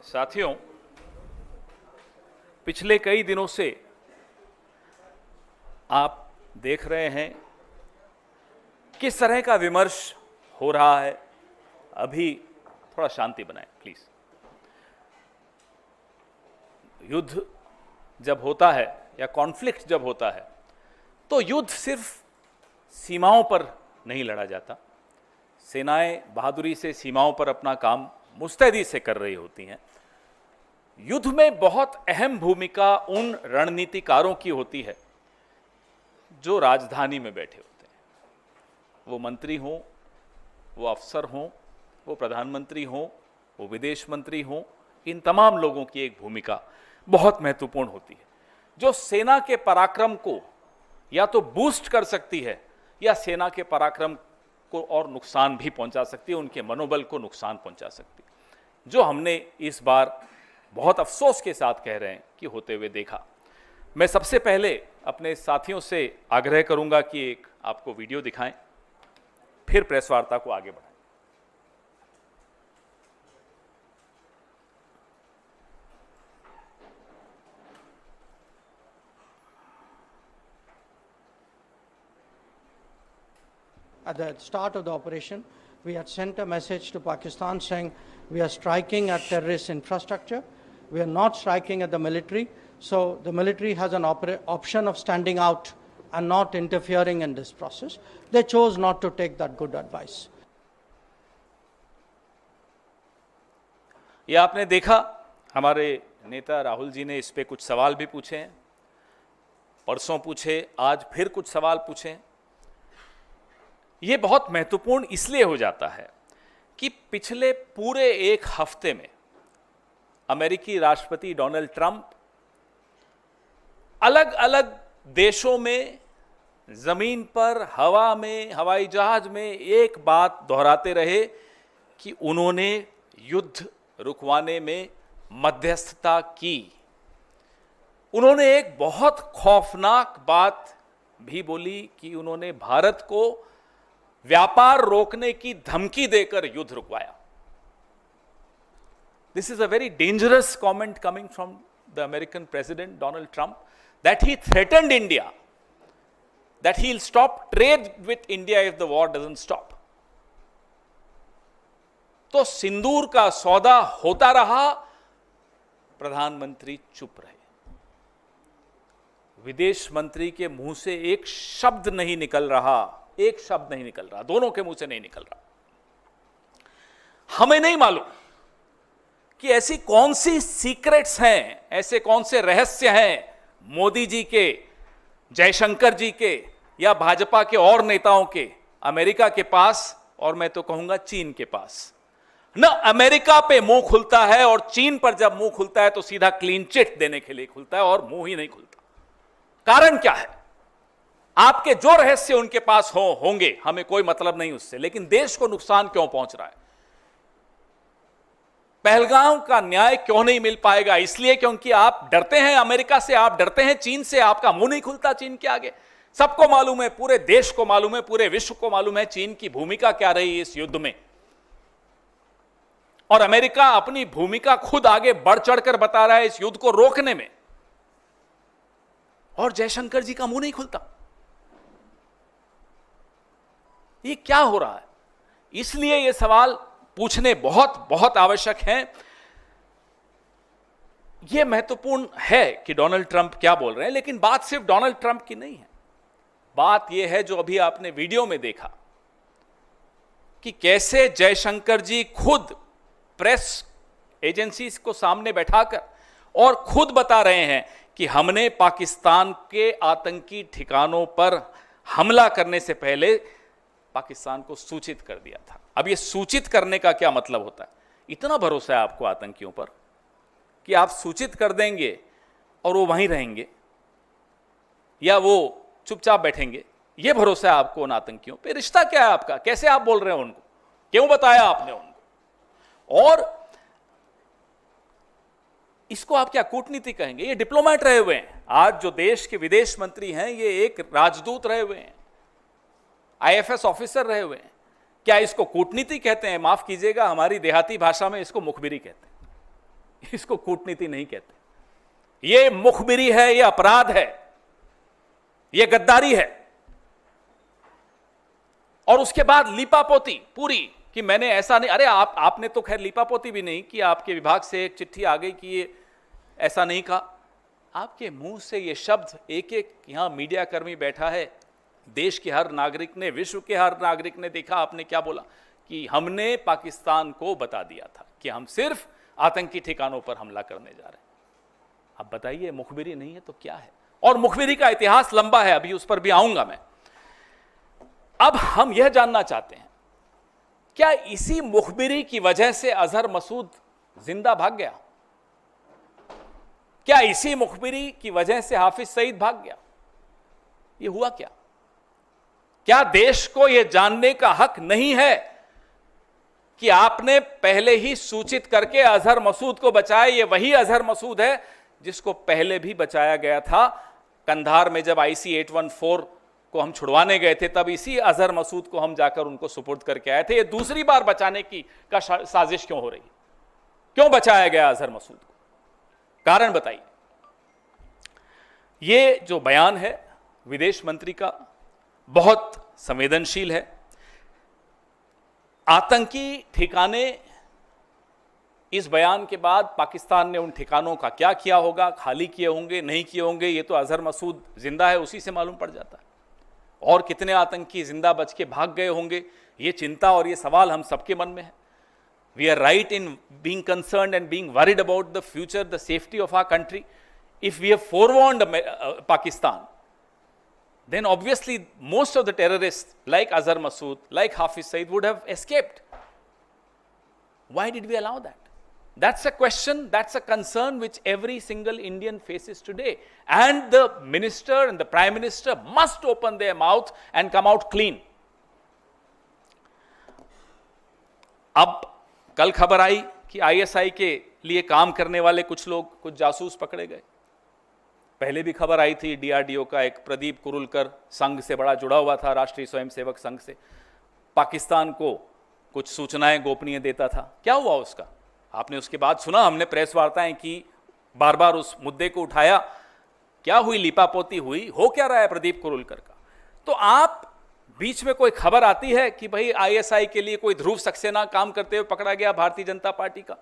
साथियों, पिछले कई दिनों से आप देख रहे हैं किस तरह का विमर्श हो रहा है। अभी थोड़ा शांति बनाएं प्लीज। युद्ध जब होता है या कॉन्फ्लिक्ट जब होता है तो युद्ध सिर्फ सीमाओं पर नहीं लड़ा जाता। सेनाएं बहादुरी से सीमाओं पर अपना काम मुस्तैदी से कर रही होती हैं। युद्ध में बहुत अहम भूमिका उन रणनीतिकारों की होती है जो राजधानी में बैठे होते हैं। वो मंत्री हों, वो अफसर हों, वो प्रधानमंत्री हों, वो विदेश मंत्री हों, इन तमाम लोगों की एक भूमिका बहुत महत्वपूर्ण होती है जो सेना के पराक्रम को या तो बूस्ट कर सकती है या सेना के पराक्रम को और नुकसान भी पहुंचा सकती है, उनके मनोबल को नुकसान पहुंचा सकती है, जो हमने इस बार बहुत अफसोस के साथ कह रहे हैं कि होते हुए देखा। मैं सबसे पहले अपने साथियों से आग्रह करूंगा कि एक आपको वीडियो दिखाएं, फिर प्रेस वार्ता को आगे बढ़ाएं। At the start of the operation, we had sent a message to Pakistan saying we are striking at terrorist infrastructure. We are not striking at the military. So the military has an option of standing out and not interfering in this process. They chose not to take that good advice. ये आपने देखा, हमारे नेता राहुल जी ने इस पे कुछ सवाल भी पूछे हैं, परसों पूछे, आज फिर कुछ सवाल पूछे। ये बहुत महत्वपूर्ण इसलिए हो जाता है कि पिछले पूरे एक हफ्ते में अमेरिकी राष्ट्रपति डोनाल्ड ट्रंप अलग अलग देशों में, जमीन पर, हवा में, हवाई जहाज में एक बात दोहराते रहे कि उन्होंने युद्ध रुकवाने में मध्यस्थता की। उन्होंने एक बहुत खौफनाक बात भी बोली कि उन्होंने भारत को व्यापार रोकने की धमकी देकर युद्ध रुकवाया। This is a very dangerous comment coming from the American President Donald Trump, that he threatened India, that he'll stop trade with India if the war doesn't stop. तो सिंदूर का सौदा होता रहा, प्रधानमंत्री चुप रहे। विदेश मंत्री के मुंह से एक शब्द नहीं निकल रहा, एक शब्द नहीं निकल रहा, दोनों के मुंह से नहीं निकल रहा। हमें नहीं मालूम कि ऐसी कौन सी सीक्रेट्स हैं, ऐसे कौन से रहस्य हैं मोदी जी के, जयशंकर जी के या भाजपा के और नेताओं के, अमेरिका के पास, और मैं तो कहूंगा चीन के पास। न अमेरिका पे मुंह खुलता है, और चीन पर जब मुंह खुलता है तो सीधा क्लीन चिट देने के लिए खुलता है और मुंह ही नहीं खुलता। कारण क्या है? आपके जो रहस्य उनके पास होंगे, हमें कोई मतलब नहीं उससे, लेकिन देश को नुकसान क्यों पहुंच रहा है? पहलगाम का न्याय क्यों नहीं मिल पाएगा? इसलिए क्योंकि आप डरते हैं अमेरिका से, आप डरते हैं चीन से, आपका मुंह नहीं खुलता चीन के आगे। सबको मालूम है, पूरे देश को मालूम है, पूरे विश्व को मालूम है चीन की भूमिका क्या रही इस युद्ध में, और अमेरिका अपनी भूमिका खुद आगे बढ़ चढ़कर बता रहा है इस युद्ध को रोकने में, और जयशंकर जी का मुंह नहीं खुलता। ये क्या हो रहा है? इसलिए ये सवाल पूछने बहुत बहुत आवश्यक हैं। यह महत्वपूर्ण है कि डोनाल्ड ट्रंप क्या बोल रहे हैं, लेकिन बात सिर्फ डोनाल्ड ट्रंप की नहीं है। बात यह है जो अभी आपने वीडियो में देखा कि कैसे जयशंकर जी खुद प्रेस एजेंसीज को सामने बैठाकर और खुद बता रहे हैं कि हमने पाकिस्तान के आतंकी ठिकानों पर हमला करने से पहले पाकिस्तान को सूचित कर दिया था। अब ये सूचित करने का क्या मतलब होता है? इतना भरोसा है आपको आतंकियों पर कि आप सूचित कर देंगे और वो वहीं रहेंगे या वो चुपचाप बैठेंगे? ये भरोसा है आपको उन आतंकियों पे? रिश्ता क्या है आपका? कैसे आप बोल रहे हैं उनको? क्यों बताया आपने उनको? और इसको आप क्या कूटनीति कहेंगे? ये डिप्लोमेट रहे हुए हैं। आज जो देश के विदेश मंत्री हैं ये एक राजदूत रहे हुए हैं, आईएफएस ऑफिसर रहे हुए हैं। क्या इसको कूटनीति कहते हैं? माफ कीजिएगा, हमारी देहाती भाषा में इसको मुखबिरी कहते हैं। इसको कूटनीति नहीं कहते, ये मुखबिरी है, ये अपराध है, ये गद्दारी है। और उसके बाद लीपापोती पूरी कि मैंने ऐसा नहीं, अरे आपने तो खैर लीपापोती भी नहीं कि आपके विभाग से एक चिट्ठी आ गई कि ये ऐसा नहीं कहा। आपके मुंह से ये शब्द, एक एक यहां मीडिया कर्मी बैठा है, देश के हर नागरिक ने, विश्व के हर नागरिक ने देखा आपने क्या बोला कि हमने पाकिस्तान को बता दिया था कि हम सिर्फ आतंकी ठिकानों पर हमला करने जा रहे हैं। अब बताइए, मुखबिरी नहीं है तो क्या है? और मुखबिरी का इतिहास लंबा है, अभी उस पर भी आऊंगा मैं। अब हम यह जानना चाहते हैं, क्या इसी मुखबिरी की वजह से अजहर मसूद जिंदा भाग गया? क्या इसी मुखबिरी की वजह से हाफिज सईद भाग गया? यह हुआ क्या? क्या देश को यह जानने का हक नहीं है कि आपने पहले ही सूचित करके अजहर मसूद को बचाया? ये वही अजहर मसूद है जिसको पहले भी बचाया गया था। कंधार में जब IC 814 को हम छुड़वाने गए थे, तब इसी अजहर मसूद को हम जाकर उनको सुपुर्द करके आए थे। ये दूसरी बार बचाने की साजिश क्यों हो रही? क्यों बचाया गया अजहर मसूद को? कारण बताइए। ये जो बयान है विदेश मंत्री का बहुत संवेदनशील है। आतंकी ठिकाने, इस बयान के बाद पाकिस्तान ने उन ठिकानों का क्या किया होगा, खाली किए होंगे, नहीं किए होंगे, ये तो अजहर मसूद जिंदा है उसी से मालूम पड़ जाता है। और कितने आतंकी जिंदा बच के भाग गए होंगे, ये चिंता और ये सवाल हम सबके मन में है। We are right in being concerned and being worried about the future, the safety of our country. If we have forewarned Pakistan, then obviously most of the terrorists like Azhar Masood, like Hafiz Saeed would have escaped. Why did we allow that? That's a question, that's a concern which every single Indian faces today. And the minister and the prime minister must open their mouth and come out clean. अब कल खबर आई कि ISI के लिए काम करने वाले कुछ लोग, कुछ जासूस पकड़े गए। पहले भी खबर आई थी, DRDO का एक प्रदीप कुरुलकर संघ से बड़ा जुड़ा हुआ था, राष्ट्रीय स्वयंसेवक संघ से, पाकिस्तान को कुछ सूचनाएं गोपनीय देता था। क्या हुआ उसका? आपने उसके बाद सुना, हमने प्रेस वार्ताएं की, बार बार उस मुद्दे को उठाया। क्या हुई? लिपापोती हुई? हो क्या रहा है प्रदीप कुरुलकर का? तो आप बीच में कोई खबर आती है कि भाई ISI के लिए कोई ध्रुव सक्सेना काम करते हुए पकड़ा गया भारतीय जनता पार्टी का।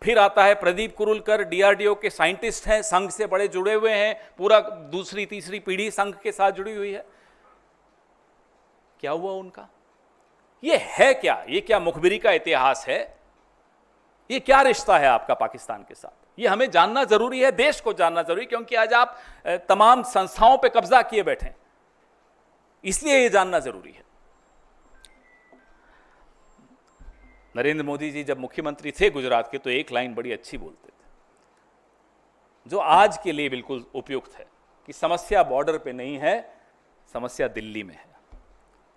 फिर आता है प्रदीप कुरुलकर, DRDO के साइंटिस्ट हैं, संघ से बड़े जुड़े हुए हैं, पूरा दूसरी तीसरी पीढ़ी संघ के साथ जुड़ी हुई है। क्या हुआ उनका? ये है क्या? ये क्या मुखबिरी का इतिहास है? ये क्या रिश्ता है आपका पाकिस्तान के साथ? ये हमें जानना जरूरी है, देश को जानना जरूरी, क्योंकि आज आप तमाम संस्थाओं पे कब्जा किए बैठे हैं, इसलिए ये जानना जरूरी है। नरेंद्र मोदी जी जब मुख्यमंत्री थे गुजरात के, तो एक लाइन बड़ी अच्छी बोलते थे, जो आज के लिए बिल्कुल उपयुक्त है, कि समस्या बॉर्डर पे नहीं है, समस्या दिल्ली में है।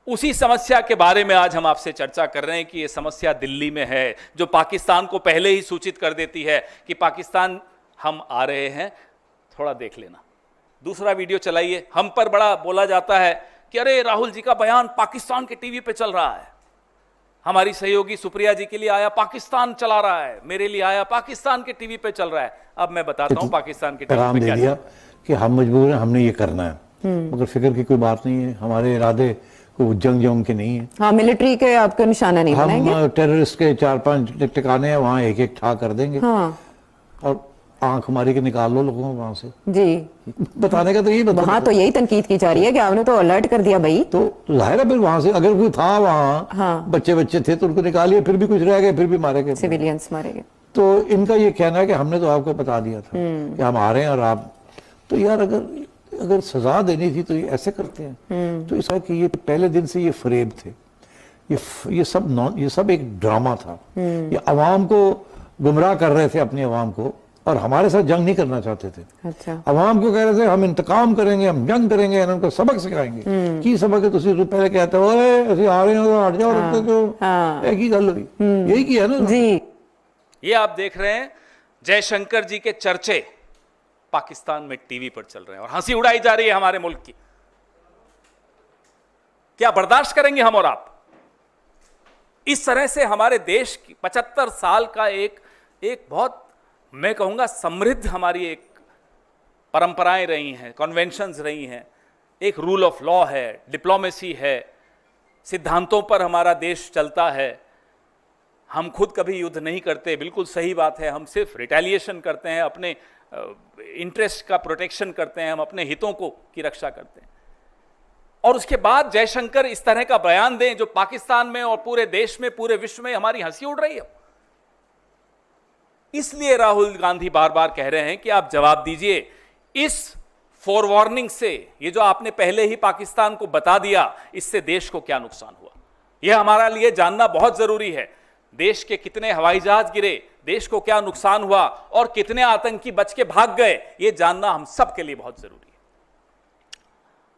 उसी समस्या के बारे में आज हम आपसे चर्चा कर रहे हैं कि ये समस्या दिल्ली में है, जो पाकिस्तान को पहले ही सूचित कर देती है कि पाकिस्तान हम आ रहे हैं, थोड़ा देख लेना। दूसरा वीडियो चलाइए। हम पर बड़ा बोला जाता है कि अरे राहुल जी का बयान पाकिस्तान के टीवी पे चल रहा है, हमारी सहयोगी सुप्रिया जी के लिए आया पाकिस्तान चला रहा है, मेरे लिए आया पाकिस्तान के टीवी पे चल रहा है। अब मैं बताता हूं पाकिस्तान के टीवी पे क्या दिया कि हम मजबूर हैं, हमने ये करना है, मगर फिक्र की कोई बात नहीं है, हमारे इरादे को जंग के नहीं है। हाँ, मिलिट्री के आपका निशाना नहीं बनाएंगे। हम टेररिस्ट के 4-5 ठिकाने हैं, वहाँ एक एक ठा कर देंगे। हाँ। और आंख मारी के निकाल लो लोगों को वहां से। जी, बताने का तो यही बता, वहाँ तो यही तनकीद की जा रही है कि आपने तो अलर्ट कर दिया भाई। तो जाहिर है फिर वहां से अगर कोई था वहाँ, हाँ। बच्चे थे तो उनको निकालिए, फिर भी कुछ रह गए, फिर भी मारे गए, सिविलियंस मारे गए। तो इनका ये कहना है कि हमने तो आपको बता दिया था कि हम आ रहे हैं और आप, तो यार अगर सजा देनी थी तो ये ऐसे करते हैं। तो इसका कि ये पहले दिन से ये फरेब थे, ये सब एक ड्रामा था। ये अवाम को गुमराह कर रहे थे, अपनी अवाम को, और हमारे साथ जंग नहीं करना चाहते थे। अच्छा। अवाम को कह रहे थे हम इंतकाम करेंगे, हम जंग करेंगे, उनको सबक सिखाएंगे। की सबक है? तुम पहले कहते हो ऐसे आ रहे हो, हट जाओ, रखते क्यों? एक ही गल हुई, यही किया ना जी। ये आप देख रहे हैं जयशंकर जी के चर्चे पाकिस्तान में टीवी पर चल रहे हैं और हंसी उड़ाई जा रही है हमारे मुल्क की। क्या बर्दाश्त करेंगे हम और आप? इस तरह से हमारे देश की 75 साल का एक बहुत मैं कहूँगा समृद्ध हमारी एक परंपराएं रही हैं, कन्वेंशंस रही हैं, एक रूल ऑफ लॉ है, डिप्लोमेसी है, सिद्धांतों पर हमारा देश चलता है। हम खुद कभी युद्ध नहीं करते, बिल्कुल सही बात है, हम सिर्फ रिटेलिएशन करते हैं, अपने इंटरेस्ट का प्रोटेक्शन करते हैं, हम अपने हितों को की रक्षा करते हैं। और उसके बाद जयशंकर इस तरह का बयान दें जो पाकिस्तान में और पूरे देश में, पूरे विश्व में हमारी हंसी उड़ रही है। इसलिए राहुल गांधी बार बार कह रहे हैं कि आप जवाब दीजिए इस फॉरवार्निंग से, ये जो आपने पहले ही पाकिस्तान को बता दिया, इससे देश को क्या नुकसान हुआ, यह हमारा लिए जानना बहुत जरूरी है। देश के कितने हवाई जहाज गिरे, देश को क्या नुकसान हुआ और कितने आतंकी बच के भाग गए, यह जानना हम सब के लिए बहुत जरूरी है।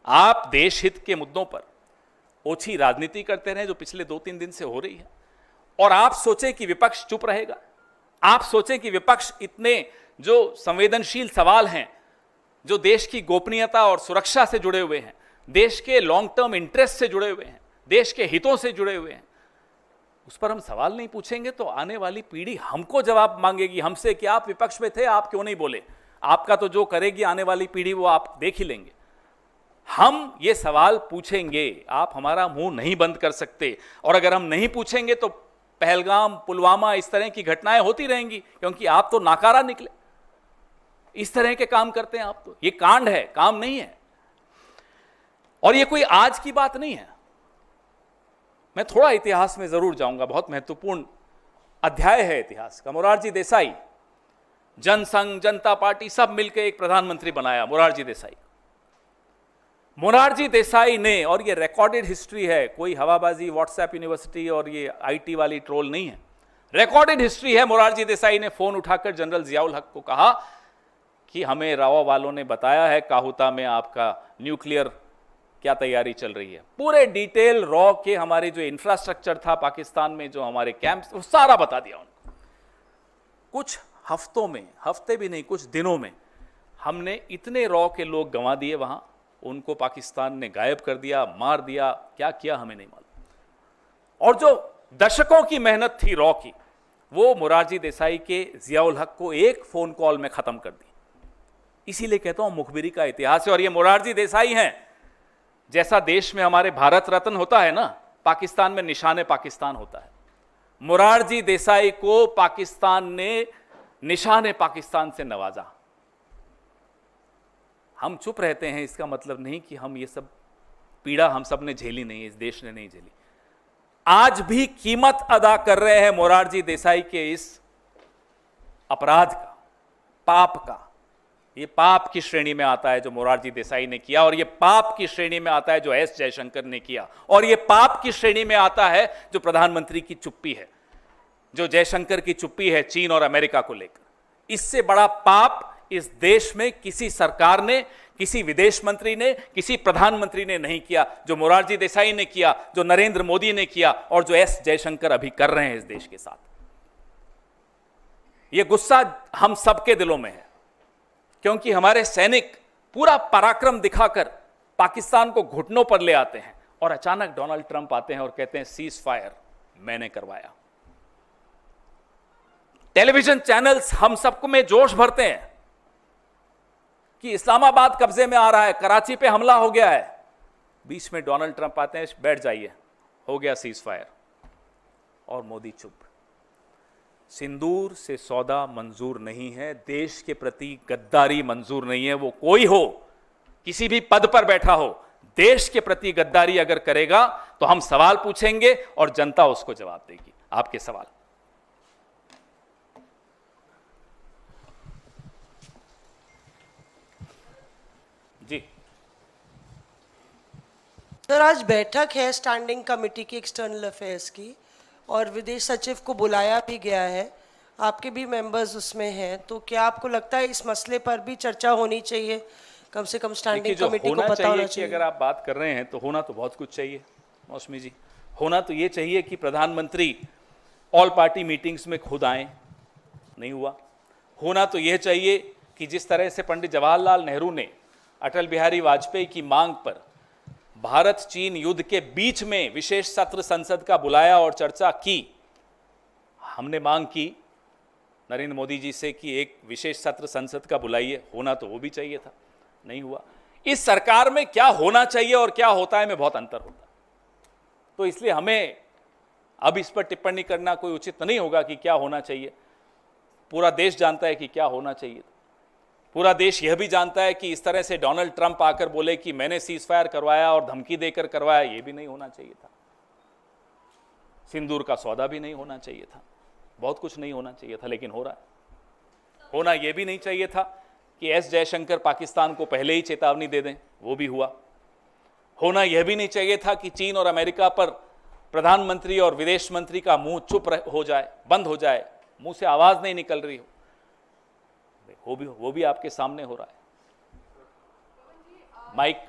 आप देश हित के मुद्दों पर ओछी राजनीति करते रहे जो पिछले 2-3 दिन से हो रही है, और आप सोचें कि विपक्ष चुप रहेगा। आप सोचें कि विपक्ष इतने जो संवेदनशील सवाल हैं, जो देश की गोपनीयता और सुरक्षा से जुड़े हुए हैं, देश के लॉन्ग टर्म इंटरेस्ट से जुड़े हुए हैं, देश के हितों से जुड़े हुए हैं, उस पर हम सवाल नहीं पूछेंगे तो आने वाली पीढ़ी हमको जवाब मांगेगी हमसे कि आप विपक्ष में थे, आप क्यों नहीं बोले। आपका तो जो करेगी आने वाली पीढ़ी वो आप देख ही लेंगे। हम ये सवाल पूछेंगे, आप हमारा मुंह नहीं बंद कर सकते। और अगर हम नहीं पूछेंगे तो पहलगाम, पुलवामा, इस तरह की घटनाएं होती रहेंगी, क्योंकि आप तो नाकारा निकले, इस तरह के काम करते हैं आप। तो ये कांड है, काम नहीं है। और ये कोई आज की बात नहीं है। मैं थोड़ा इतिहास में जरूर जाऊंगा, बहुत महत्वपूर्ण अध्याय है इतिहास का। मोरारजी देसाई, जनसंघ, जनता पार्टी सब मिलकर एक प्रधानमंत्री बनाया मोरारजी देसाई। मोरारजी देसाई ने, और ये रिकॉर्डेड हिस्ट्री है, कोई हवाबाजी व्हाट्सएप यूनिवर्सिटी और ये आईटी वाली ट्रोल नहीं है, रिकॉर्डेड हिस्ट्री है। मोरारजी देसाई ने फोन उठाकर जनरल जियाउल हक को कहा कि हमें राव वालों ने बताया है काहुता में आपका न्यूक्लियर क्या तैयारी चल रही है। पूरे डिटेल रॉ के हमारे जो इंफ्रास्ट्रक्चर था पाकिस्तान में, जो हमारे कैंप्स, वो सारा बता दिया उनको। कुछ हफ्तों में, हफ्ते भी नहीं, कुछ दिनों में हमने इतने रॉ के लोग गंवा दिए वहां, उनको पाकिस्तान ने गायब कर दिया, मार दिया, क्या किया हमें नहीं मालूम। और जो दशकों की मेहनत थी रॉ की, वो मोरारजी देसाई के जियाउल हक को एक फोन कॉल में खत्म कर दी। इसीलिए कहता हूं मुखबिरी का इतिहास है। और ये मोरारजी देसाई हैं, जैसा देश में हमारे भारत रत्न होता है ना, पाकिस्तान में निशाने पाकिस्तान होता है। मोरारजी देसाई को पाकिस्तान ने निशाने पाकिस्तान से नवाजा। हम चुप रहते हैं, इसका मतलब नहीं कि हम ये सब पीड़ा हम सब ने झेली नहीं, इस देश ने नहीं झेली। आज भी कीमत अदा कर रहे हैं मोरारजी देसाई के इस अपराध का, पाप का। ये पाप की श्रेणी में आता है जो मोरारजी देसाई ने किया, और ये पाप की श्रेणी में आता है जो एस जयशंकर ने किया, और ये पाप की श्रेणी में आता है जो प्रधानमंत्री की चुप्पी है, जो जयशंकर की चुप्पी है चीन और अमेरिका को लेकर। इससे बड़ा पाप इस देश में किसी सरकार ने, किसी विदेश मंत्री ने, किसी प्रधानमंत्री ने नहीं किया, जो मोरारजी देसाई ने किया, जो नरेंद्र मोदी ने किया, और जो एस जयशंकर अभी कर रहे हैं इस देश के साथ। यह गुस्सा हम सबके दिलों में है, क्योंकि हमारे सैनिक पूरा पराक्रम दिखाकर पाकिस्तान को घुटनों पर ले आते हैं, और अचानक डोनाल्ड ट्रंप आते हैं और कहते हैं सीज फायर मैंने करवाया। टेलीविजन चैनल्स हम सबको में जोश भरते हैं कि इस्लामाबाद कब्जे में आ रहा है, कराची पे हमला हो गया है। बीच में डोनाल्ड ट्रंप आते हैं, बैठ जाइए, हो गया सीज फायर, और मोदी चुप। सिंदूर से सौदा मंजूर नहीं है, देश के प्रति गद्दारी मंजूर नहीं है। वो कोई हो, किसी भी पद पर बैठा हो, देश के प्रति गद्दारी अगर करेगा तो हम सवाल पूछेंगे और जनता उसको जवाब देगी। आपके सवाल। जी सर, आज बैठक है स्टैंडिंग कमेटी की एक्सटर्नल अफेयर्स की, और विदेश सचिव को बुलाया भी गया है, आपके भी मेंबर्स उसमें हैं, तो क्या आपको लगता है इस मसले पर भी चर्चा होनी चाहिए? कम से कम स्टैंडिंग कमेटी को पता होना चाहिए। अगर आप बात कर रहे हैं तो होना तो बहुत कुछ चाहिए मौसमी जी। होना तो ये चाहिए कि प्रधानमंत्री ऑल पार्टी मीटिंग्स में खुद आए, नहीं हुआ। होना तो यह चाहिए कि जिस तरह से पंडित जवाहरलाल नेहरू ने अटल बिहारी वाजपेयी की मांग पर भारत चीन युद्ध के बीच में विशेष सत्र संसद का बुलाया और चर्चा की, हमने मांग की नरेंद्र मोदी जी से कि एक विशेष सत्र संसद का बुलाइए, होना तो वो भी चाहिए था, नहीं हुआ। इस सरकार में क्या होना चाहिए और क्या होता है में बहुत अंतर होता है। तो इसलिए हमें अब इस पर टिप्पणी करना कोई उचित नहीं होगा कि क्या होना चाहिए। पूरा देश जानता है कि क्या होना चाहिए। पूरा देश यह भी जानता है कि इस तरह से डोनाल्ड ट्रंप आकर बोले कि मैंने सीज फायर करवाया और धमकी देकर करवाया, यह भी नहीं होना चाहिए था। सिंदूर का सौदा भी नहीं होना चाहिए था, बहुत कुछ नहीं होना चाहिए था, लेकिन हो रहा है। होना यह भी नहीं चाहिए था कि एस जयशंकर पाकिस्तान को पहले ही चेतावनी दे दें, वो भी हुआ। होना यह भी नहीं चाहिए था कि चीन और अमेरिका पर प्रधानमंत्री और विदेश मंत्री का मुंह चुप हो जाए, बंद हो जाए, मुंह से आवाज नहीं निकल रही हो, वो भी आपके सामने हो रहा है। माइक।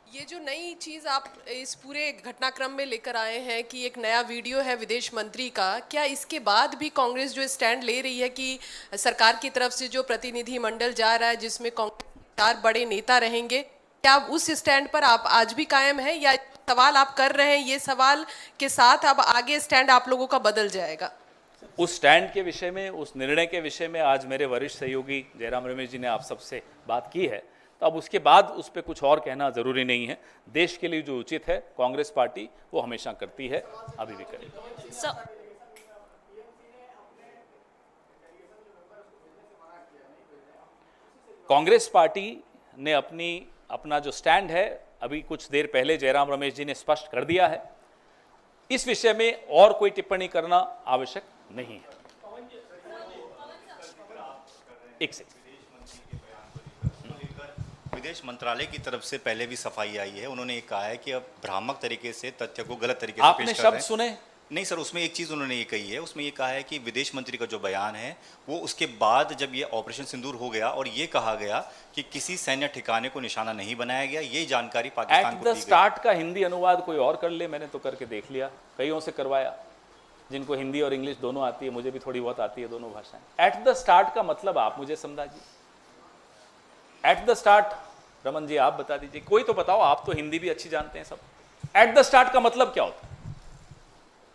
ये जो नई चीज आप इस पूरे घटनाक्रम में लेकर आए हैं कि एक नया वीडियो है विदेश मंत्री का, क्या इसके बाद भी कांग्रेस जो स्टैंड ले रही है कि सरकार की तरफ से जो प्रतिनिधि मंडल जा रहा है जिसमें कांग्रेस के 4 बड़े नेता रहेंगे, क्या आप उस स्टैंड पर आप आज भी कायम है, या सवाल आप कर रहे हैं ये सवाल के साथ अब आगे स्टैंड आप लोगों का बदल जाएगा? उस स्टैंड के विषय में, उस निर्णय के विषय में आज मेरे वरिष्ठ सहयोगी जयराम रमेश जी ने आप सबसे बात की है, तो अब उसके बाद उस पर कुछ और कहना जरूरी नहीं है। देश के लिए जो उचित है कांग्रेस पार्टी वो हमेशा करती है, अभी भी करेगी। कांग्रेस पार्टी ने अपना जो स्टैंड है अभी कुछ देर पहले जयराम रमेश जी ने स्पष्ट कर दिया है। इस विषय में और कोई टिप्पणी करना आवश्यक नहीं है। एक सेकंड। विदेश मंत्रालय की तरफ से पहले भी सफाई आई है, उन्होंने ये कहा है कि अब भ्रामक तरीके से तथ्य को गलत तरीके से आपने पेश कर रहे शब्द हैं। सुने? नहीं सर, उसमें एक चीज उन्होंने ये कही है, उसमें ये कहा है कि विदेश मंत्री का जो बयान है वो उसके बाद जब ये ऑपरेशन सिंदूर हो गया और ये कहा गया कि किसी सैन्य ठिकाने को निशाना नहीं बनाया गया, ये जानकारी पाकिस्तान एट को द दी गई। स्टार्ट का हिंदी अनुवाद कोई और कर ले, मैंने तो करके देख लिया, कईयों से करवाया जिनको हिंदी और इंग्लिश दोनों आती है, मुझे भी थोड़ी बहुत आती है दोनों भाषाएं। एट द स्टार्ट का मतलब आप मुझे समझाइए। At the start Raman ji आप बता दीजिए, कोई तो बताओ, आप तो हिंदी भी अच्छी जानते हैं सब। एट द स्टार्ट का मतलब क्या होता है?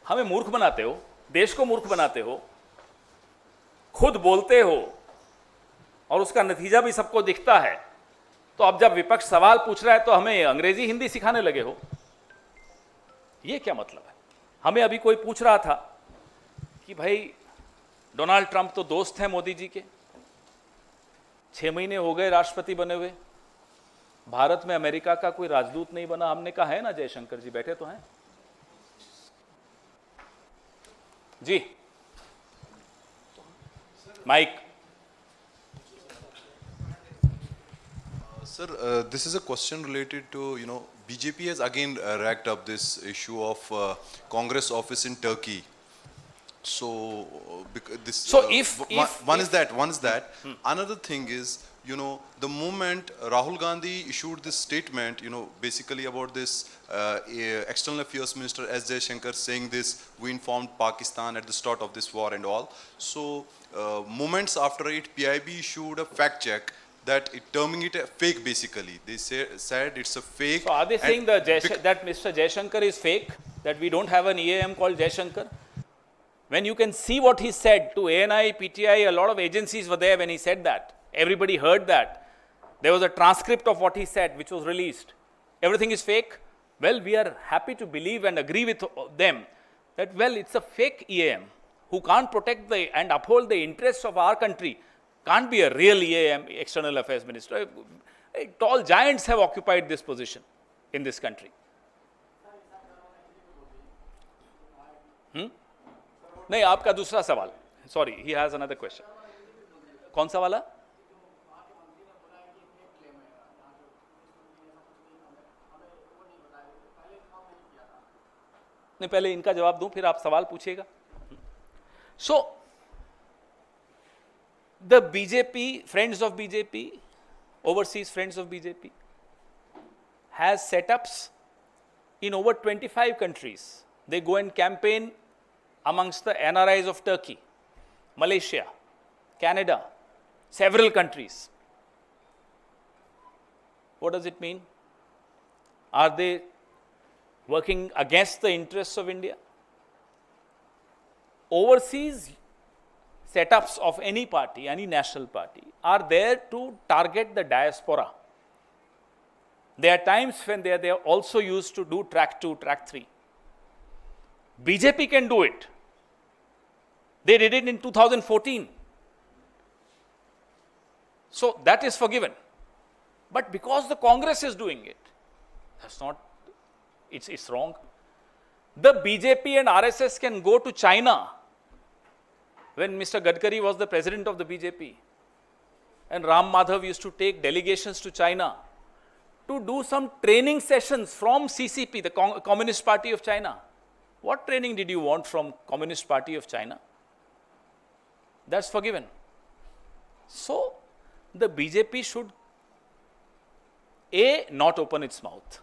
हमें मूर्ख बनाते हो, देश को मूर्ख बनाते हो, खुद बोलते हो और उसका नतीजा भी सबको दिखता है। तो अब जब विपक्ष सवाल पूछ रहा है तो हमें अंग्रेजी हिंदी सिखाने लगे हो, ये क्या मतलब है? हमें अभी कोई पूछ रहा था कि भाई डोनाल्ड ट्रंप तो दोस्त हैं मोदी जी के, 6 महीने हो गए राष्ट्रपति बने हुए, भारत में अमेरिका का कोई राजदूत नहीं बना। हमने कहा है ना, जयशंकर जी बैठे तो हैं जी। Mic. Sir, this is a question related to, BJP has again racked up this issue of Congress office in Turkey. So, one is that. Another thing is, the moment Rahul Gandhi issued this statement, basically about this External Affairs Minister S. Jaishankar saying this, we informed Pakistan at the start of this war and all. So, moments after it, PIB issued a fact check that terming it a fake basically. They said it's a fake. So are they saying that Mr. Jaishankar is fake? That we don't have an EAM called Jaishankar? When you can see what he said to ANI, PTI, a lot of agencies were there when he said that. Everybody heard that. There was a transcript of what he said which was released. Everything is fake? Well, we are happy to believe and agree with them that, well, it's a fake EAM who can't protect and uphold the interests of our country. Can't be a real EAM, External Affairs Minister. Tall giants have occupied this position in this country. नहीं, आपका दूसरा सवाल, sorry, he has another question. कौन सा वाला? नहीं, पहले इनका जवाब दूं फिर आप सवाल पूछिएगा। सो the BJP, friends of BJP, overseas friends of BJP, has setups in over 25 countries. They go and campaign amongst the NRIs of Turkey, Malaysia, Canada, several countries. What does it mean? Are they working against the interests of India? Overseas setups of any party, any national party, are there to target the diaspora. There are times when they are also used to do track 2, track 3. BJP can do it. They did it in 2014. So that is forgiven. But because the Congress is doing it, that's not, it's wrong. The BJP and RSS can go to China when Mr. Gadkari was the president of the BJP. And Ram Madhav used to take delegations to China to do some training sessions from CCP, the Communist Party of China. What training did you want from Communist Party of China? That's forgiven. So, the BJP should not open its mouth.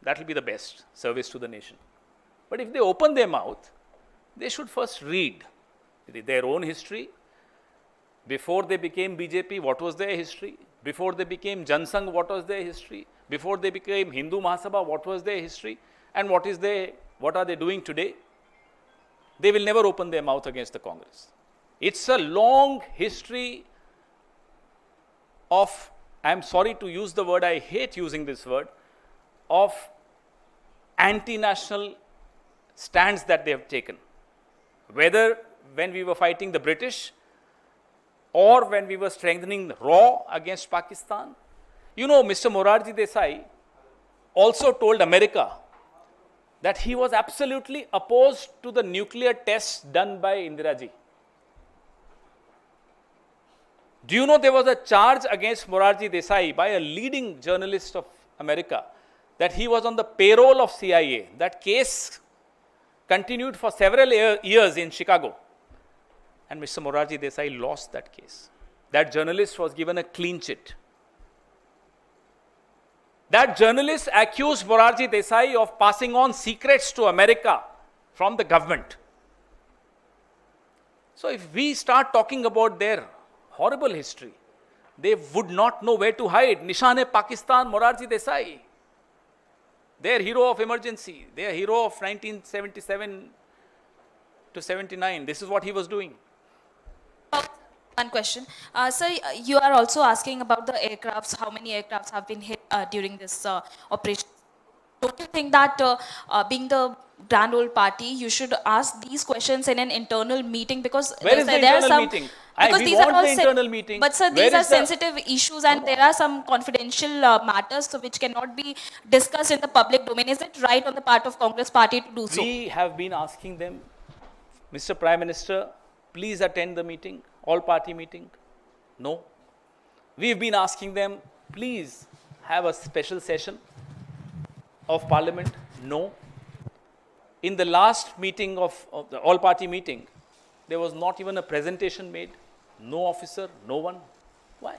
That will be the best service to the nation. But if they open their mouth, they should first read their own history. Before they became BJP, what was their history? Before they became Jansangh, what was their history? Before they became Hindu Mahasabha, what was their history? And what are they doing today? They will never open their mouth against the Congress. It's a long history of, I'm sorry to use the word, I hate using this word, of anti-national stands that they have taken. Whether when we were fighting the British or when we were strengthening RAW against Pakistan. You know, Mr. Morarji Desai also told America that he was absolutely opposed to the nuclear tests done by Indira Ji. Do you know there was a charge against Morarji Desai by a leading journalist of America that he was on the payroll of CIA? That case continued for several years in Chicago. And Mr. Morarji Desai lost that case. That journalist was given a clean chit. That journalist accused Morarji Desai of passing on secrets to America from the government. So if we start talking about their horrible history, they would not know where to hide. Nishan-e-Pakistan, Morarji Desai. Their hero of emergency, their hero of 1977 to 79. This is what he was doing. One question. Sir, you are also asking about the aircrafts, how many aircrafts have been hit during this operation. Don't you think that being the grand old party, you should ask these questions in an internal meeting? Because where is the internal meeting? We want the internal meeting. But sir, these are sensitive issues and there are some confidential matters which cannot be discussed in the public domain. Is it right on the part of Congress party to do so? We have been asking them, Mr. Prime Minister, please attend the meeting, all party meeting. No. We've been asking them, please have a special session of Parliament. No. In the last meeting of the all party meeting, there was not even a presentation made. No officer, no one. Why?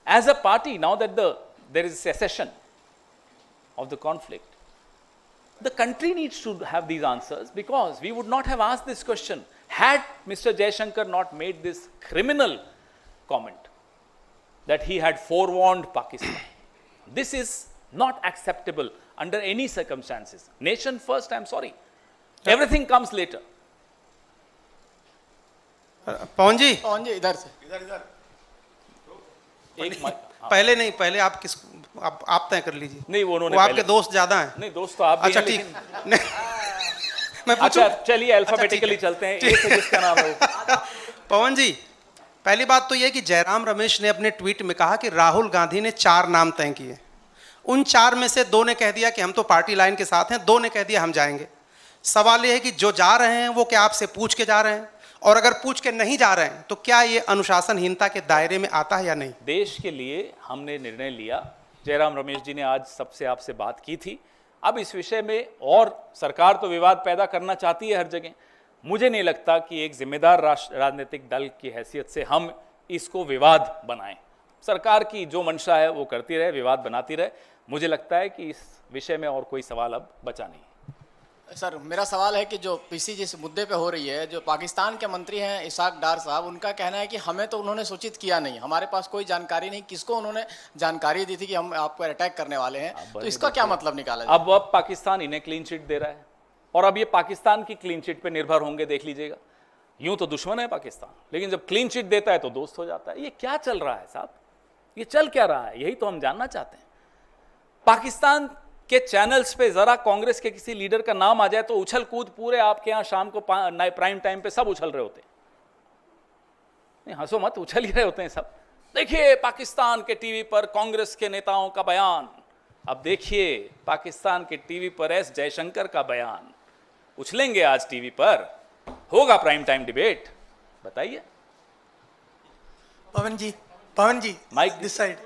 As a party, now that there is cessation of the conflict, the country needs to have these answers, because we would not have asked this question had Mr. Jaishankar not made this criminal comment that he had forewarned Pakistan. This is not acceptable under any circumstances. Nation first, I'm sorry. Everything comes later. पवन जी इधर से पहले आप किस आप तय कर लीजिए। नहीं, वो उन्होंने आपके दोस्त ज्यादा हैं। नहीं, दोस्त तो आप भी अच्छा हैं, ठीक लेकिन- मैं पूछूं? अच्छा चलिए अल्फाबेटिकली चलते हैं। ए से जिसका नाम है वो। पवन जी, पहली बात तो यह कि जयराम रमेश ने अपने ट्वीट में कहा कि राहुल गांधी ने 4 नाम तय किए। उन 4 में से 2 ने कह दिया कि हम तो पार्टी लाइन के साथ हैं, 2 ने कह दिया हम जाएंगे। सवाल यह है कि जो जा रहे हैं वो क्या आपसे पूछ के जा रहे हैं, और अगर पूछ के नहीं जा रहे हैं तो क्या ये अनुशासनहीनता के दायरे में आता है या नहीं? देश के लिए हमने निर्णय लिया। जयराम रमेश जी ने आज सबसे आपसे बात की थी। अब इस विषय में, और सरकार तो विवाद पैदा करना चाहती है हर जगह, मुझे नहीं लगता कि एक जिम्मेदार राजनीतिक दल की हैसियत से हम इसको विवाद बनाएं। सरकार की जो मंशा है वो करती रहे, विवाद बनाती रहे। मुझे लगता है कि इस विषय में और कोई सवाल अब बचा नहीं। सर, मेरा सवाल है कि जो पीसी जिस मुद्दे पे हो रही है, जो पाकिस्तान के मंत्री हैं इसाक डार साहब, उनका कहना है कि हमें तो उन्होंने सूचित किया नहीं, हमारे पास कोई जानकारी नहीं, किसको उन्होंने जानकारी दी थी कि हम आपको अटैक करने वाले हैं, तो इसका क्या मतलब निकाला जाए? अब पाकिस्तान इन्हें क्लीन चिट दे रहा है, और अब ये पाकिस्तान की क्लीन चिट पे निर्भर होंगे, देख लीजिएगा। यूं तो दुश्मन है पाकिस्तान, लेकिन जब क्लीन चिट देता है तो दोस्त हो जाता है। ये क्या चल रहा है साहब, ये चल क्या रहा है, यही तो हम जानना चाहते हैं। पाकिस्तान के चैनल्स पे जरा कांग्रेस के किसी लीडर का नाम आ जाए तो उछल कूद पूरे आपके यहां शाम को प्राइम टाइम पे सब उछल रहे होते हैं। नहीं हंसो मत, उछल ही रहे होते हैं सब। देखिए पाकिस्तान के टीवी पर कांग्रेस के नेताओं का बयान, अब देखिए पाकिस्तान के टीवी पर एस जयशंकर का बयान। उछलेंगे आज टीवी पर, होगा प्राइम टाइम डिबेट, बताइए। पवन जी Mike, this side.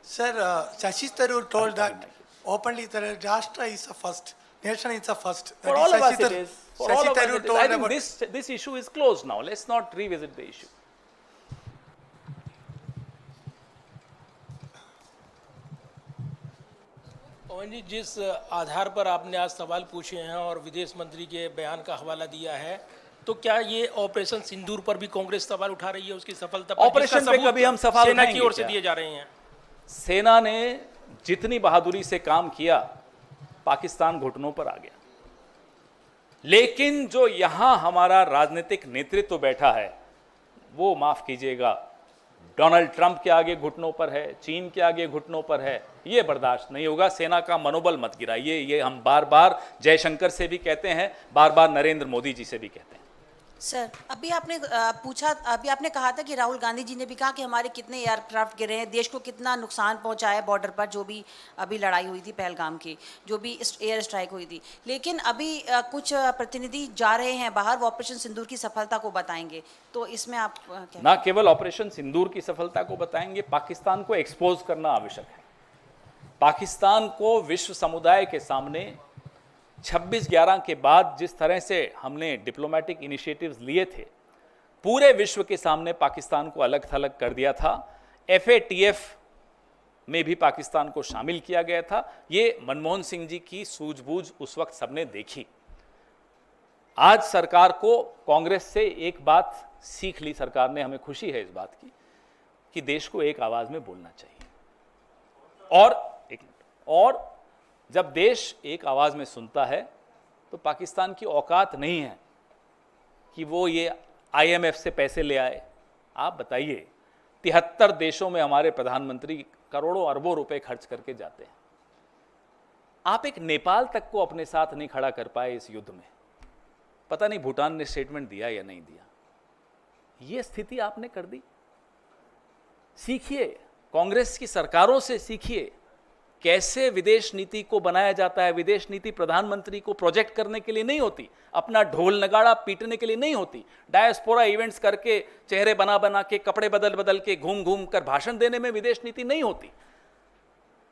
Sir, Shashi Tharoor told that openly that Rashtra is a first, nation is a first. For all of us it is. For all Shashi of us Tharoor it is. told I think about this issue is closed now. Let's not revisit the issue. पवन जी, जिस आधार पर आपने आज सवाल पूछे हैं और विदेश मंत्री के बयान का हवाला दिया है, तो क्या ये ऑपरेशन सिंदूर पर भी कांग्रेस सवाल उठा रही है, उसकी सफलता पर? ऑपरेशन पे कभी हम सवाल सेना की उठाएंगे ओर से क्या? दिए जा रहे हैं। सेना ने जितनी बहादुरी से काम किया, पाकिस्तान घुटनों पर आ गया। लेकिन जो यहां हमारा राजनीतिक नेतृत्व बैठा है, वो माफ कीजिएगा, डोनाल्ड ट्रंप के आगे घुटनों पर है, चीन के आगे घुटनों पर है। ये बर्दाश्त नहीं होगा। सेना का मनोबल मत गिराइए। ये हम बार बार जयशंकर से भी कहते हैं, बार बार नरेंद्र मोदी जी से भी कहते हैं। सर, अभी आपने कहा था कि राहुल गांधी जी ने भी कहा कि हमारे कितने एयरक्राफ्ट गिरे हैं, देश को कितना नुकसान पहुंचा है बॉर्डर पर, जो भी अभी लड़ाई हुई थी पहलगाम की, जो भी एयर स्ट्राइक हुई थी। लेकिन अभी कुछ प्रतिनिधि जा रहे हैं बाहर, वो ऑपरेशन सिंदूर की सफलता को बताएंगे, तो इसमें आप क्या? ना केवल ऑपरेशन सिंदूर की सफलता को बताएंगे, पाकिस्तान को एक्सपोज करना आवश्यक है। पाकिस्तान को विश्व समुदाय के सामने 26/11 के बाद जिस तरह से हमने डिप्लोमेटिक इनिशिएटिव्स लिए थे, पूरे विश्व के सामने पाकिस्तान को अलग थलग कर दिया था। FATF में भी पाकिस्तान को शामिल किया गया था। ये मनमोहन सिंह जी की सूझबूझ उस वक्त सबने देखी। आज सरकार को कांग्रेस से एक बात सीख ली सरकार ने, हमें खुशी है इस बात की कि देश को एक आवाज में बोलना चाहिए। और जब देश एक आवाज में सुनता है तो पाकिस्तान की औकात नहीं है कि वो ये IMF से पैसे ले आए। आप बताइए, 73 देशों में हमारे प्रधानमंत्री करोड़ों अरबों रुपए खर्च करके जाते हैं। आप एक नेपाल तक को अपने साथ नहीं खड़ा कर पाए इस युद्ध में। पता नहीं भूटान ने स्टेटमेंट दिया या नहीं दिया। ये स्थिति आपने कर दी। सीखिए, कांग्रेस की सरकारों से सीखिए कैसे विदेश नीति को बनाया जाता है। विदेश नीति प्रधानमंत्री को प्रोजेक्ट करने के लिए नहीं होती, अपना ढोल नगाड़ा पीटने के लिए नहीं होती, डायस्पोरा इवेंट्स करके, चेहरे बना बना के, कपड़े बदल बदल के, घूम घूम कर भाषण देने में विदेश नीति नहीं होती।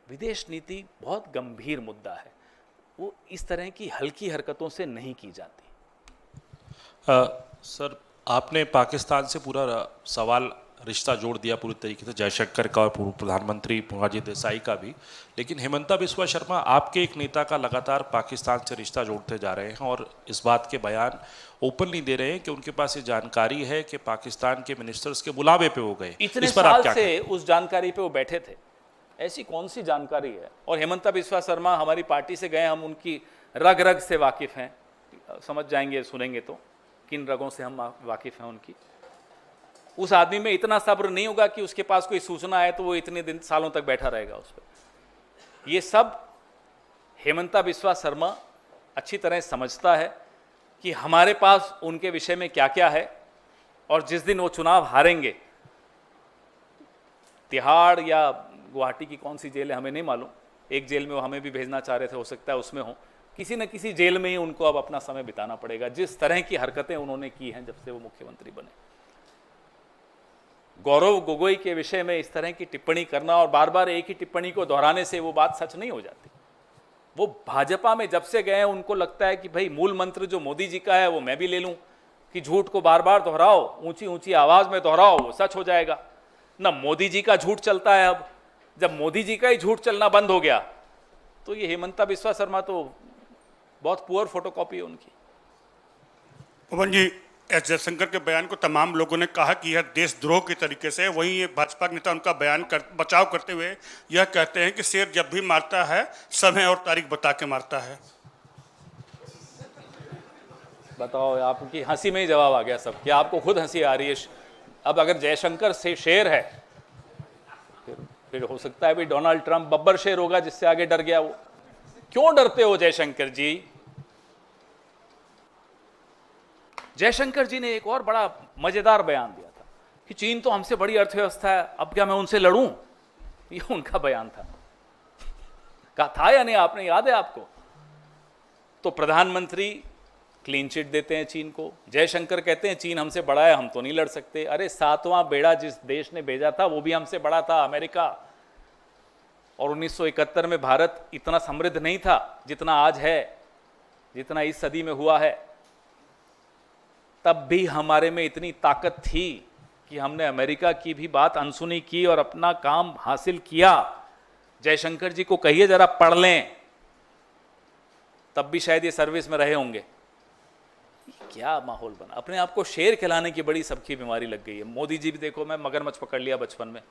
विदेश नीति बहुत गंभीर मुद्दा है, वो इस तरह की हल्की हरकतों से नहीं की जाती। सर, आपने पाकिस्तान से पूरा सवाल रिश्ता जोड़ दिया पूरी तरीके से, जयशंकर का और पूर्व प्रधानमंत्री मोरारजी देसाई का भी। लेकिन हेमंता बिस्वा शर्मा, आपके एक नेता का लगातार पाकिस्तान से रिश्ता जोड़ते जा रहे हैं और इस बात के बयान ओपनली दे रहे हैं कि उनके पास ये जानकारी है कि पाकिस्तान के मिनिस्टर्स के बुलावे पे वो गए। इतने साल से उस जानकारी पे वो बैठे थे, ऐसी कौन सी जानकारी है? और हेमंता बिस्वा शर्मा हमारी पार्टी से गए, हम उनकी रग रग से वाकिफ हैं, समझ जाएंगे सुनेंगे तो किन रगों से हम वाकिफ हैं उनकी। उस आदमी में इतना सब्र नहीं होगा कि उसके पास कोई सूचना है तो वो इतने दिन सालों तक बैठा रहेगा उस पर। ये सब हेमंता बिस्वा शर्मा अच्छी तरह समझता है कि हमारे पास उनके विषय में क्या क्या है, और जिस दिन वो चुनाव हारेंगे, तिहाड़ या गुवाहाटी की कौन सी जेल है हमें नहीं मालूम, एक जेल में वो हमें भी भेजना चाह रहे थे, हो सकता है उसमें हो, किसी न किसी जेल में ही उनको अब अपना समय बिताना पड़ेगा। जिस तरह की हरकतें उन्होंने की हैं जब से वो मुख्यमंत्री बने। गौरव गोगोई के विषय में इस तरह की टिप्पणी करना और बार बार एक ही टिप्पणी को दोहराने से वो बात सच नहीं हो जाती। वो भाजपा में जब से गए हैं उनको लगता है कि भाई मूल मंत्र जो मोदी जी का है वो मैं भी ले लूं, कि झूठ को बार बार दोहराओ, ऊंची ऊंची आवाज में दोहराओ, वो सच हो जाएगा। ना मोदी जी का झूठ चलता है। अब जब मोदी जी का ही झूठ चलना बंद हो गया तो ये हेमंता बिस्वा शर्मा तो बहुत पुअर फोटोकॉपी है उनकी। पवन जी, एस जयशंकर के बयान को तमाम लोगों ने कहा कि यह देशद्रोह के तरीके से, वहीं ये भाजपा नेता उनका बचाव करते हुए यह कहते हैं कि शेर जब भी मारता है समय और तारीख बता के मारता है। बताओ, आपकी हंसी में ही जवाब आ गया सब, कि आपको खुद हंसी आ रही है। अब अगर जयशंकर से शेर है, फिर हो सकता है भी डोनाल्ड ट्रंप बब्बर शेर होगा, जिससे आगे डर गया वो। क्यों डरते हो जयशंकर जी? जयशंकर जी ने एक और बड़ा मजेदार बयान दिया था कि चीन तो हमसे बड़ी अर्थव्यवस्था है, अब क्या मैं उनसे लड़ूं? ये उनका बयान था। कहा था या नहीं, आपने याद है आपको? तो प्रधानमंत्री क्लीन चिट देते हैं चीन को, जयशंकर कहते हैं चीन हमसे बड़ा है, हम तो नहीं लड़ सकते। अरे 7वां बेड़ा जिस देश ने भेजा था वो भी हमसे बड़ा था, अमेरिका। और 1971 में भारत इतना समृद्ध नहीं था जितना आज है, जितना इस सदी में हुआ है। तब भी हमारे में इतनी ताकत थी कि हमने अमेरिका की भी बात अनसुनी की और अपना काम हासिल किया। जयशंकर जी को कहिए जरा पढ़ लें, तब भी शायद ये सर्विस में रहे होंगे। क्या माहौल बना, अपने आप को शेर खिलाने की बड़ी सबकी बीमारी लग गई है। मोदी जी भी देखो, मैं मगरमच्छ पकड़ लिया बचपन में,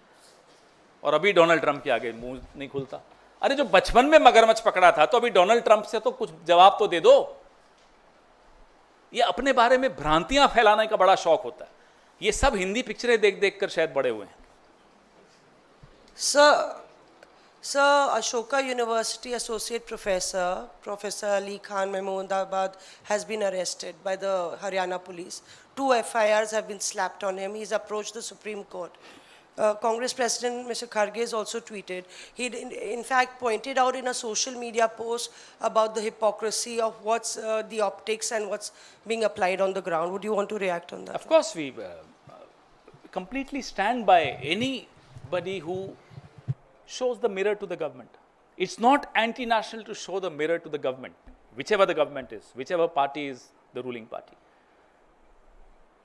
और अभी डोनाल्ड ट्रंप के आगे मुंह नहीं खुलता। अरे जो बचपन में मगरमच्छ पकड़ा था, तो अभी डोनाल्ड ट्रंप से तो कुछ जवाब तो दे दो। ये अपने बारे में भ्रांतियां फैलाने का बड़ा शौक होता है। ये सब हिंदी पिक्चरें देख देख कर शायद बड़े हुए हैं। Sir, Ashoka University Associate Professor, Professor Ali Khan Mahmoodabad has been arrested by the Haryana police. 2 FIRs have been slapped on him. He's approached the Supreme Court. Congress President Mr. Kharge has also tweeted. He in fact pointed out in a social media post about the hypocrisy of what's the optics and what's being applied on the ground. Would you want to react on that? Of course, we completely stand by anybody who shows the mirror to the government. It's not anti-national to show the mirror to the government, whichever the government is, whichever party is the ruling party.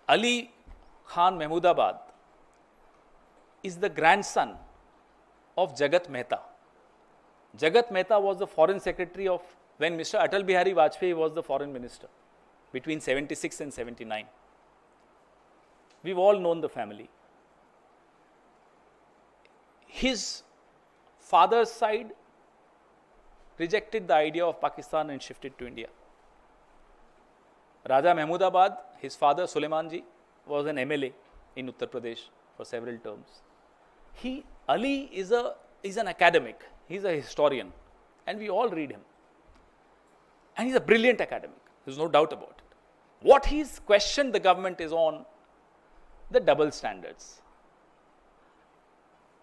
Ali Khan Mahmoodabad is the grandson of Jagat Mehta. Jagat Mehta was the foreign secretary of, when Mr. Atal Bihari Vajpayee was the foreign minister between 76 and 79. We've all known the family. His father's side rejected the idea of Pakistan and shifted to India. Raja Mahmoodabad, his father Suleiman ji, was an MLA in Uttar Pradesh for several terms. Ali is an academic, he's a historian, and we all read him. And he's a brilliant academic, there's no doubt about it. What he's questioned the government is on the double standards.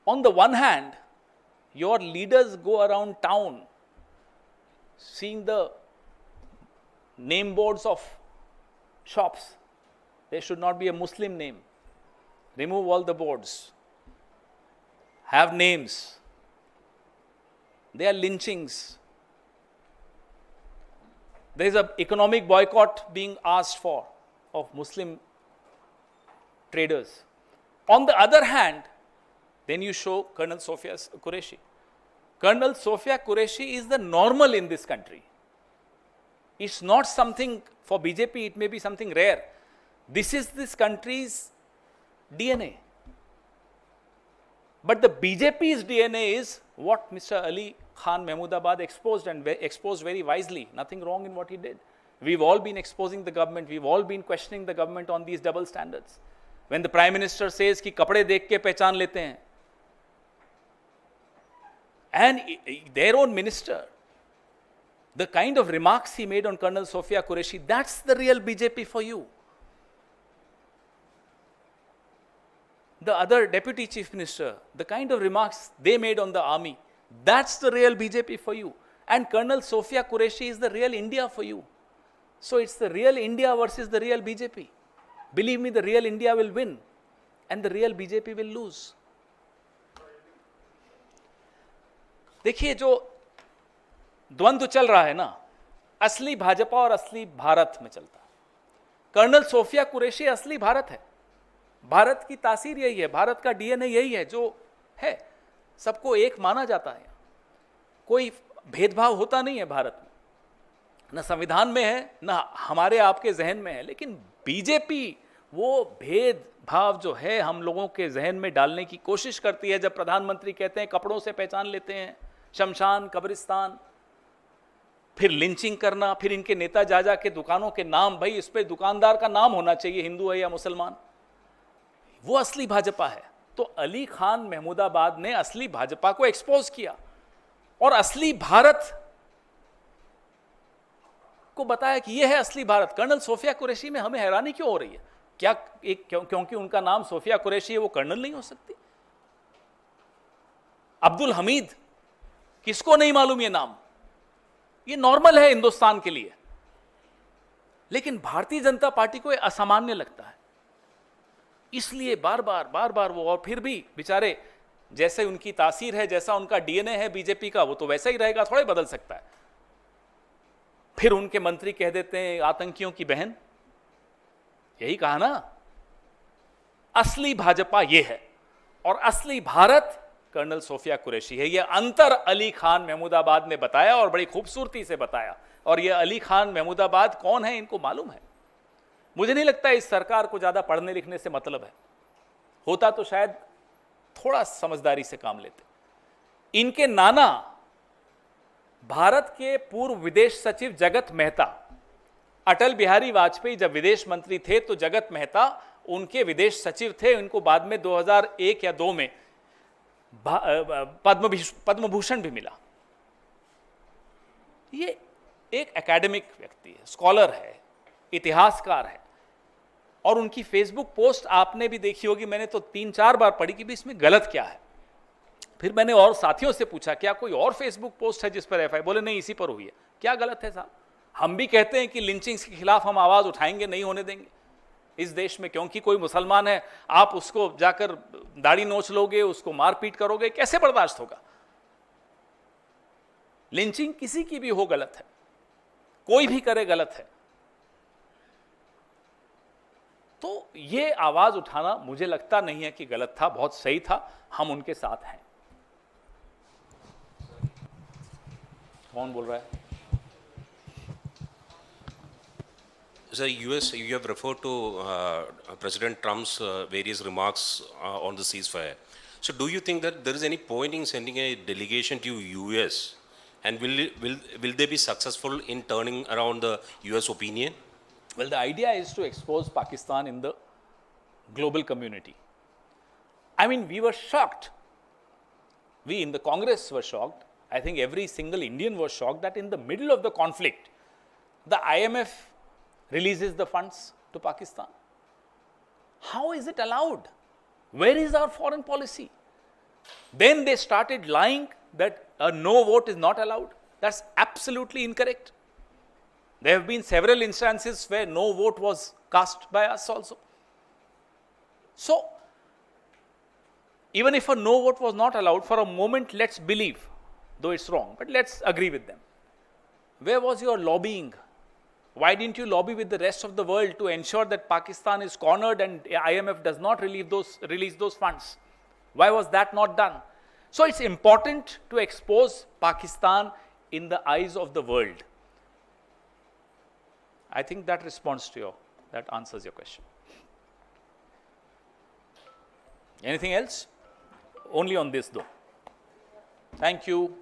On the one hand, your leaders go around town seeing the name boards of shops. There should not be a Muslim name. Remove all the boards. Have names. There are lynchings. There is an economic boycott being asked for of Muslim traders. On the other hand, then you show Colonel Sophia Qureshi. Colonel Sophia Qureshi is the normal in this country. It's not something for BJP, it may be something rare. This is this country's DNA. But the BJP's DNA is what Mr. Ali Khan Mahmoodabad exposed, and exposed very wisely. Nothing wrong in what he did. We've all been exposing the government, we've all been questioning the government on these double standards. When the Prime Minister says कि कपड़े देख के पहचान लेते हैं, and their own minister, the kind of remarks he made on Colonel Sophia Qureshi, that's the real BJP for you. The other deputy chief minister, the kind of remarks they made on the army, that's the real BJP for you. And Colonel Sophia Qureshi is the real India for you. So it's the real India versus the real BJP. Believe me, the real India will win and the real BJP will lose. देखिए, जो द्वंद्व चल रहा है ना, असली भाजपा और असली भारत में चलता है। कर्नल सोफिया कुरैशी असली भारत है। भारत की तासीर यही है, भारत का डीएनए यही है जो है, सबको एक माना जाता है। कोई भेदभाव होता नहीं है भारत में, न संविधान में है न हमारे आपके जहन में है। लेकिन बीजेपी वो भेदभाव जो है हम लोगों के जहन में डालने की कोशिश करती है। जब प्रधानमंत्री कहते हैं कपड़ों से पहचान लेते हैं, शमशान, कब्रिस्तान, फिर लिंचिंग करना, फिर इनके नेता जा जा के दुकानों के नाम, भाई इस पे दुकानदार का नाम होना चाहिए, हिंदू है या मुसलमान। वो असली भाजपा है। तो अली खान महमूदाबाद ने असली भाजपा को एक्सपोज किया और असली भारत को बताया कि यह है असली भारत। कर्नल सोफिया कुरैशी में हमें हैरानी क्यों हो रही है? क्या क्योंकि उनका नाम सोफिया कुरैशी है वो कर्नल नहीं हो सकती? अब्दुल हमीद, किसको नहीं मालूम ये नाम? ये नॉर्मल है हिंदुस्तान के लिए, लेकिन भारतीय जनता पार्टी को ये असामान्य लगता है, इसलिए बार बार वो, और फिर भी बेचारे जैसे उनकी तासीर है, जैसा उनका डीएनए है बीजेपी का, वो तो वैसा ही रहेगा, थोड़े बदल सकता है। फिर उनके मंत्री कह देते हैं आतंकियों की बहन। यही कहा ना, असली भाजपा ये है और असली भारत कर्नल सोफिया कुरैशी है। यह अंतर अली खान महमूदाबाद ने बताया और बड़ी खूबसूरती से बताया। और यह अली खान महमूदाबाद कौन है इनको मालूम है। मुझे नहीं लगता इस सरकार को ज्यादा पढ़ने लिखने से मतलब है, होता तो शायद थोड़ा समझदारी से काम लेते। इनके नाना भारत के पूर्व विदेश सचिव जगत मेहता, अटल बिहारी वाजपेयी जब विदेश मंत्री थे तो जगत मेहता उनके विदेश सचिव थे। उनको बाद में 2001 या 2 में पद्म भूषण भी मिला। ये एक एकेडमिक व्यक्ति है, स्कॉलर है, इतिहासकार है। और उनकी फेसबुक पोस्ट आपने भी देखी होगी, मैंने तो 3-4 बार पढ़ी कि भी इसमें गलत क्या है। फिर मैंने और साथियों से पूछा क्या कोई और फेसबुक पोस्ट है जिस पर एफआईआर? बोले नहीं, इसी पर हुई है। क्या गलत है साहब? हम भी कहते हैं कि लिंचिंग्स के खिलाफ हम आवाज उठाएंगे, नहीं होने देंगे इस देश में, क्योंकि कोई मुसलमान है आप उसको जाकर दाढ़ी नोच लोगे, उसको मारपीट करोगे, कैसे बर्दाश्त होगा? लिंचिंग किसी की भी हो गलत है, कोई भी करे गलत है। तो ये आवाज उठाना मुझे लगता नहीं है कि गलत था, बहुत सही था, हम उनके साथ हैं। कौन बोल रहा है? Sir, US, you have referred to President Trump's various remarks on the ceasefire. So, do you think that there is any point in sending a delegation to US, and will they be successful in turning around the US opinion? Well, the idea is to expose Pakistan in the global community. I mean, we were shocked. We in the Congress were shocked. I think every single Indian was shocked that in the middle of the conflict, the IMF releases the funds to Pakistan. How is it allowed? Where is our foreign policy? Then they started lying that a no vote is not allowed. That's absolutely incorrect. There have been several instances where no vote was cast by us also. So, even if a no vote was not allowed, for a moment, let's believe, though it's wrong, but let's agree with them. Where was your lobbying? Why didn't you lobby with the rest of the world to ensure that Pakistan is cornered and IMF does not release those funds? Why was that not done? So it's important to expose Pakistan in the eyes of the world. I think that answers your question. Anything else? Only on this though. Thank you.